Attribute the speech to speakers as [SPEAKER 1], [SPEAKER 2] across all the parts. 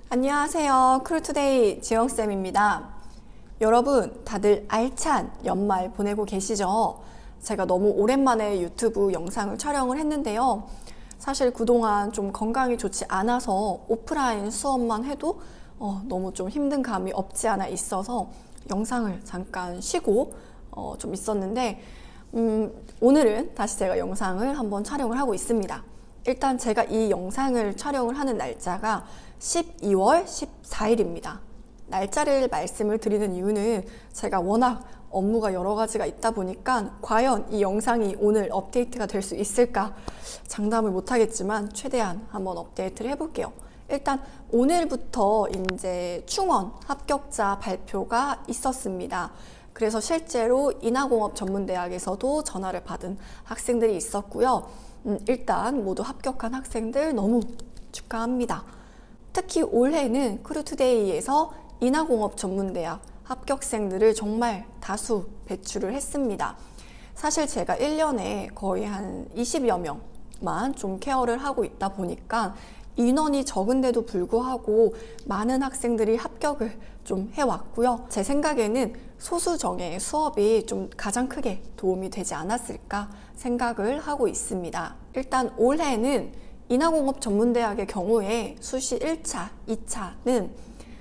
[SPEAKER 1] 안녕하세요. 크루투데이 지영쌤입니다. 여러분, 다들 알찬 연말 보내고 계시죠? 제가 너무 오랜만에 유튜브 영상을 촬영을 했는데요. 사실 그동안 좀 건강이 좋지 않아서 오프라인 수업만 해도 너무 좀 힘든 감이 없지 않아 있어서 영상을 잠깐 쉬고 좀 있었는데 오늘은 다시 제가 영상을 한번 촬영을 하고 있습니다. 일단 제가 이 영상을 촬영을 하는 날짜가 12월 14일입니다. 날짜를 말씀을 드리는 이유는 제가 워낙 업무가 여러 가지가 있다 보니까 과연 이 영상이 오늘 업데이트가 될 수 있을까 장담을 못 하겠지만 최대한 한번 업데이트를 해볼게요. 일단 오늘부터 이제 충원 합격자 발표가 있었습니다. 그래서 실제로 인하공업 전문대학에서도 전화를 받은 학생들이 있었고요. 일단 모두 합격한 학생들 너무 축하합니다. 특히 올해는 크루투데이에서 인하공업 전문대학 합격생들을 정말 다수 배출을 했습니다. 사실 제가 1년에 거의 한 20여 명만 좀 케어를 하고 있다 보니까 인원이 적은데도 불구하고 많은 학생들이 합격을 좀 해왔고요. 제 생각에는 소수정예 수업이 좀 가장 크게 도움이 되지 않았을까 생각을 하고 있습니다. 일단 올해는 인하공업 전문대학의 경우에 수시 1차, 2차는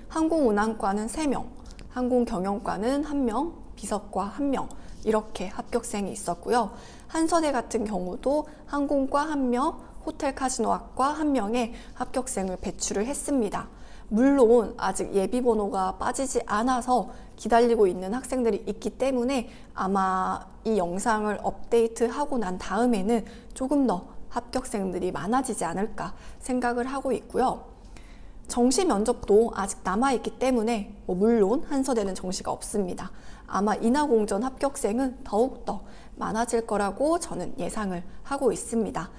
[SPEAKER 1] 항공운항과는 3명, 항공경영과는 1명, 비석과 1명 이렇게 합격생이 있었고요. 한서대 같은 경우도 항공과 1명, 호텔카지노학과 1명의 합격생을 배출을 했습니다. 물론 아직 예비번호가 빠지지 않아서 기다리고 있는 학생들이 있기 때문에 아마 이 영상을 업데이트하고 난 다음에는 조금 더 합격생들이 많아지지 않을까 생각을 하고 있고요. 정시 면접도 아직 남아있기 때문에 물론 한서대는 정시가 없습니다. 아마 인하공전 합격생은 더욱더 많아질 거라고 저는 예상을 하고 있습니다.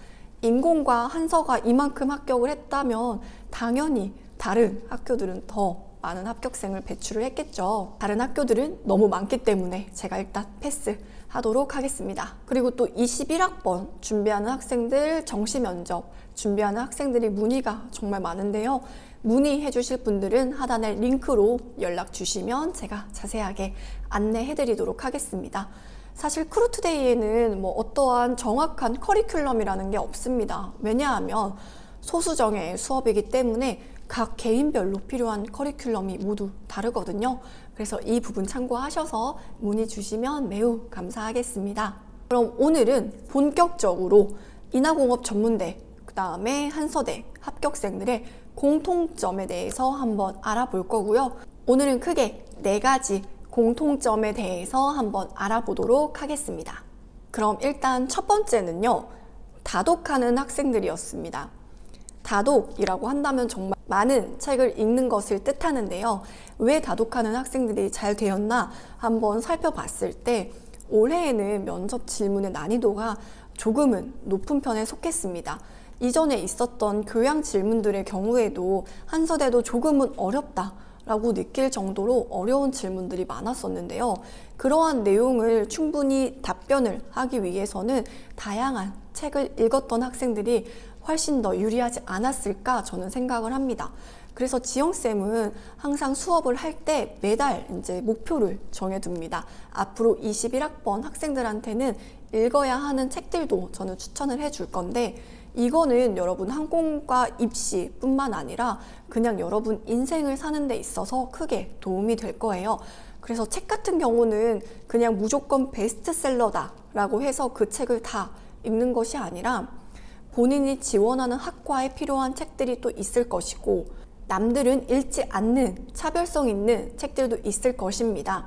[SPEAKER 1] 인공과 한서가 이만큼 합격을 했다면 당연히 다른 학교들은 더 많은 합격생을 배출을 했겠죠. 다른 학교들은 너무 많기 때문에 제가 일단 패스하도록 하겠습니다. 그리고 또 21학번 준비하는 학생들 정시 면접 준비하는 학생들이 문의가 정말 많은데요. 문의해 주실 분들은 하단에 링크로 연락 주시면 제가 자세하게 안내해 드리도록 하겠습니다. 사실 크루투데이에는 어떠한 정확한 커리큘럼이라는 게 없습니다. 왜냐하면 소수정예 수업이기 때문에 각 개인별로 필요한 커리큘럼이 모두 다르거든요. 그래서 이 부분 참고하셔서 문의 주시면 매우 감사하겠습니다. 그럼 오늘은 본격적으로 인하공업 전문대, 그 다음에 한서대 합격생들의 공통점에 대해서 한번 알아볼 거고요. 오늘은 크게 4가지 공통점에 대해서 한번 알아보도록 하겠습니다. 그럼 일단 첫 번째는요, 다독하는 학생들이었습니다. 다독이라고 한다면 정말 많은 책을 읽는 것을 뜻하는데요. 왜 다독하는 학생들이 잘 되었나 한번 살펴봤을 때 올해에는 면접 질문의 난이도가 조금은 높은 편에 속했습니다. 이전에 있었던 교양 질문들의 경우에도 한서대도 조금은 어렵다 라고 느낄 정도로 어려운 질문들이 많았었는데요. 그러한 내용을 충분히 답변을 하기 위해서는 다양한 책을 읽었던 학생들이 훨씬 더 유리하지 않았을까 저는 생각을 합니다. 그래서 지영쌤은 항상 수업을 할 때 매달 이제 목표를 정해둡니다. 앞으로 21학번 학생들한테는 읽어야 하는 책들도 저는 추천을 해줄 건데 이거는 여러분 항공과 입시뿐만 아니라 그냥 여러분 인생을 사는 데 있어서 크게 도움이 될 거예요. 그래서 책 같은 경우는 그냥 무조건 베스트셀러다 라고 해서 그 책을 다 읽는 것이 아니라 본인이 지원하는 학과에 필요한 책들이 또 있을 것이고 남들은 읽지 않는 차별성 있는 책들도 있을 것입니다.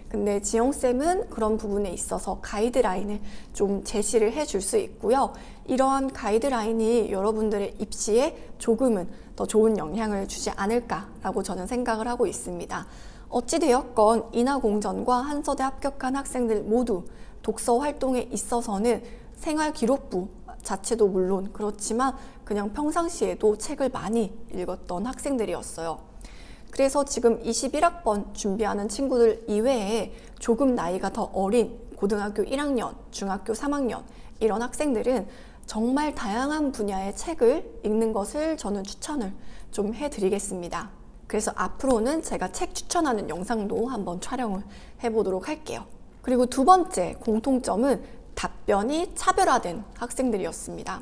[SPEAKER 1] 근데 지영쌤은 그런 부분에 있어서 가이드라인을 좀 제시를 해줄 수 있고요. 이러한 가이드라인이 여러분들의 입시에 조금은 더 좋은 영향을 주지 않을까라고 저는 생각을 하고 있습니다. 어찌되었건 인하공전과 한서대 합격한 학생들 모두 독서 활동에 있어서는 생활기록부 자체도 물론 그렇지만 그냥 평상시에도 책을 많이 읽었던 학생들이었어요. 그래서 지금 21학번 준비하는 친구들 이외에 조금 나이가 더 어린 고등학교 1학년, 중학교 3학년 이런 학생들은 정말 다양한 분야의 책을 읽는 것을 저는 추천을 좀 해드리겠습니다. 그래서 앞으로는 제가 책 추천하는 영상도 한번 촬영을 해보도록 할게요. 그리고 두 번째 공통점은 답변이 차별화된 학생들이었습니다.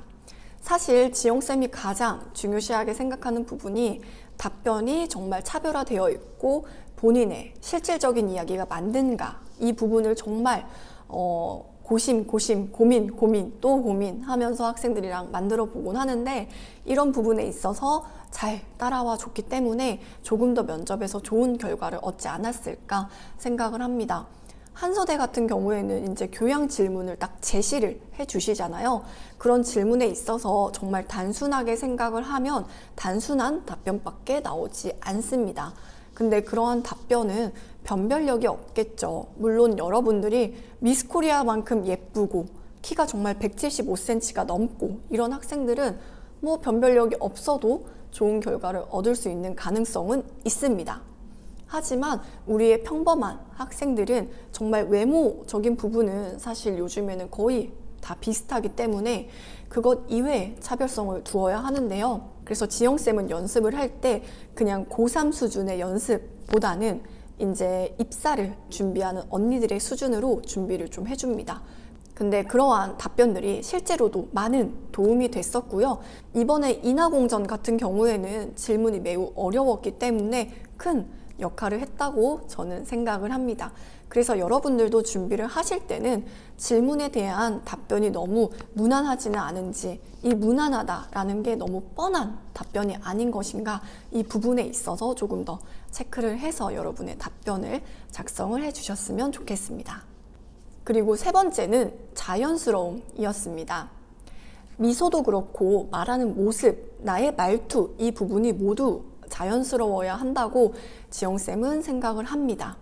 [SPEAKER 1] 사실 지영쌤이 가장 중요시하게 생각하는 부분이 답변이 정말 차별화되어 있고 본인의 실질적인 이야기가 맞는가, 이 부분을 정말 고심, 고민, 또 고민하면서 학생들이랑 만들어 보곤 하는데, 이런 부분에 있어서 잘 따라와 줬기 때문에 조금 더 면접에서 좋은 결과를 얻지 않았을까 생각을 합니다. 한서대 같은 경우에는 이제 교양 질문을 딱 제시를 해 주시잖아요. 그런 질문에 있어서 정말 단순하게 생각을 하면 단순한 답변밖에 나오지 않습니다. 근데 그러한 답변은 변별력이 없겠죠. 물론 여러분들이 미스 코리아만큼 예쁘고 키가 정말 175cm가 넘고 이런 학생들은 뭐 변별력이 없어도 좋은 결과를 얻을 수 있는 가능성은 있습니다. 하지만 우리의 평범한 학생들은 정말 외모적인 부분은 사실 요즘에는 거의 다 비슷하기 때문에 그것 이외에 차별성을 두어야 하는데요. 그래서 지영쌤은 연습을 할 때 그냥 고3 수준의 연습보다는 이제 입사를 준비하는 언니들의 수준으로 준비를 좀 해줍니다. 근데 그러한 답변들이 실제로도 많은 도움이 됐었고요. 이번에 인하공전 같은 경우에는 질문이 매우 어려웠기 때문에 큰 역할을 했다고 저는 생각을 합니다. 그래서 여러분들도 준비를 하실 때는 질문에 대한 답변이 너무 무난하지는 않은지, 이 무난하다라는 게 너무 뻔한 답변이 아닌 것인가, 이 부분에 있어서 조금 더 체크를 해서 여러분의 답변을 작성을 해주셨으면 좋겠습니다. 그리고 세 번째는 자연스러움이었습니다. 미소도 그렇고 말하는 모습, 나의 말투, 이 부분이 모두 자연스러워야 한다고 지영쌤은 생각을 합니다.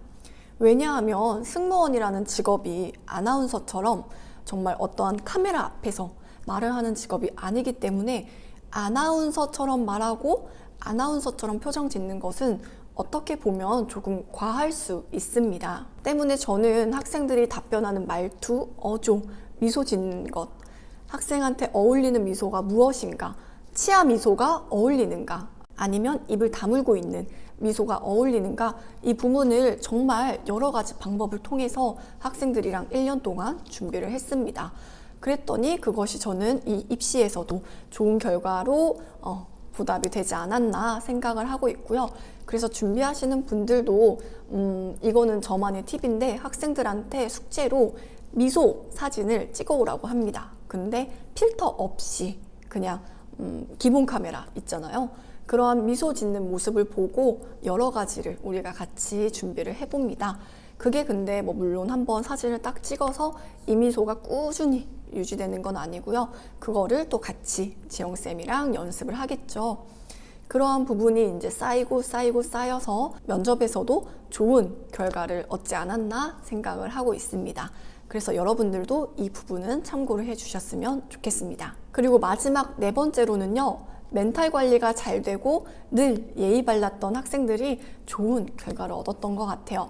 [SPEAKER 1] 왜냐하면 승무원이라는 직업이 아나운서처럼 정말 어떠한 카메라 앞에서 말을 하는 직업이 아니기 때문에 아나운서처럼 말하고 아나운서처럼 표정 짓는 것은 어떻게 보면 조금 과할 수 있습니다. 때문에 저는 학생들이 답변하는 말투, 어조, 미소 짓는 것, 학생한테 어울리는 미소가 무엇인가, 치아 미소가 어울리는가, 아니면 입을 다물고 있는 미소가 어울리는가, 이 부분을 정말 여러 가지 방법을 통해서 학생들이랑 1년 동안 준비를 했습니다. 그랬더니 그것이 저는 이 입시에서도 좋은 결과로 보답이 되지 않았나 생각을 하고 있고요. 그래서 준비하시는 분들도 이거는 저만의 팁인데 학생들한테 숙제로 미소 사진을 찍어 오라고 합니다. 근데 필터 없이 그냥 기본 카메라 있잖아요. 그러한 미소 짓는 모습을 보고 여러 가지를 우리가 같이 준비를 해봅니다. 그게 근데 뭐 물론 한번 사진을 딱 찍어서 이 미소가 꾸준히 유지되는 건 아니고요. 그거를 또 같이 지영쌤이랑 연습을 하겠죠. 그러한 부분이 이제 쌓여서 면접에서도 좋은 결과를 얻지 않았나 생각을 하고 있습니다. 그래서 여러분들도 이 부분은 참고를 해주셨으면 좋겠습니다. 그리고 마지막 네 번째로는요. 멘탈 관리가 잘 되고 늘 예의 발랐던 학생들이 좋은 결과를 얻었던 것 같아요.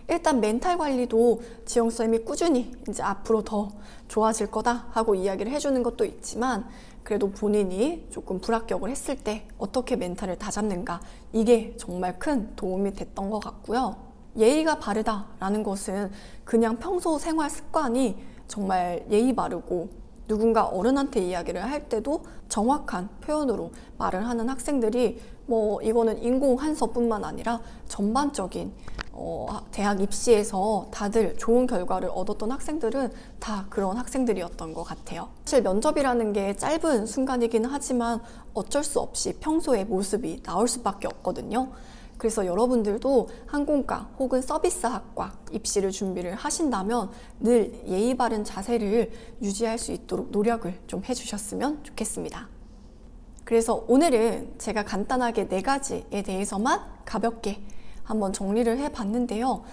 [SPEAKER 1] 일단 멘탈 관리도 지영쌤이 꾸준히 이제 앞으로 더 좋아질 거다 하고 이야기를 해주는 것도 있지만 그래도 본인이 조금 불합격을 했을 때 어떻게 멘탈을 다잡는가, 이게 정말 큰 도움이 됐던 것 같고요. 예의가 바르다라는 것은 그냥 평소 생활 습관이 정말 예의 바르고 누군가 어른한테 이야기를 할 때도 정확한 표현으로 말을 하는 학생들이 뭐 이거는 인공 한서뿐만 아니라 전반적인 대학 입시에서 다들 좋은 결과를 얻었던 학생들은 다 그런 학생들이었던 것 같아요. 사실 면접이라는 게 짧은 순간이긴 하지만 어쩔 수 없이 평소의 모습이 나올 수밖에 없거든요. 그래서 여러분들도 항공과 혹은 서비스학과 입시를 준비를 하신다면 늘 예의 바른 자세를 유지할 수 있도록 노력을 좀 해주셨으면 좋겠습니다. 그래서 오늘은 제가 간단하게 4가지에 대해서만 가볍게 한번 정리를 해봤는데요.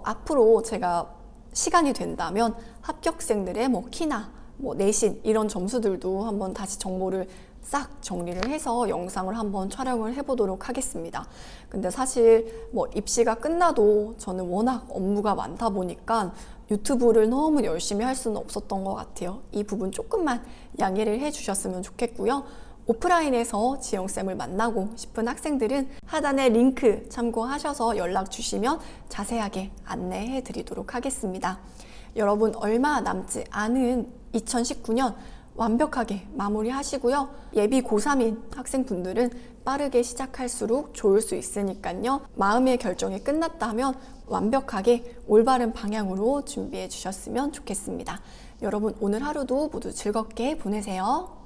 [SPEAKER 1] 앞으로 제가 시간이 된다면 합격생들의 뭐 키나 뭐 내신 이런 점수들도 한번 다시 정보를 싹 정리를 해서 영상을 한번 촬영을 해보도록 하겠습니다. 근데 사실 뭐 입시가 끝나도 저는 워낙 업무가 많다 보니까 유튜브를 너무 열심히 할 수는 없었던 것 같아요. 이 부분 조금만 양해를 해주셨으면 좋겠고요. 오프라인에서 지영쌤을 만나고 싶은 학생들은 하단의 링크 참고하셔서 연락 주시면 자세하게 안내해 드리도록 하겠습니다. 여러분 얼마 남지 않은 2019년 완벽하게 마무리하시고요. 예비 고3인 학생분들은 빠르게 시작할수록 좋을 수 있으니까요. 마음의 결정이 끝났다면 완벽하게 올바른 방향으로 준비해 주셨으면 좋겠습니다. 여러분 오늘 하루도 모두 즐겁게 보내세요.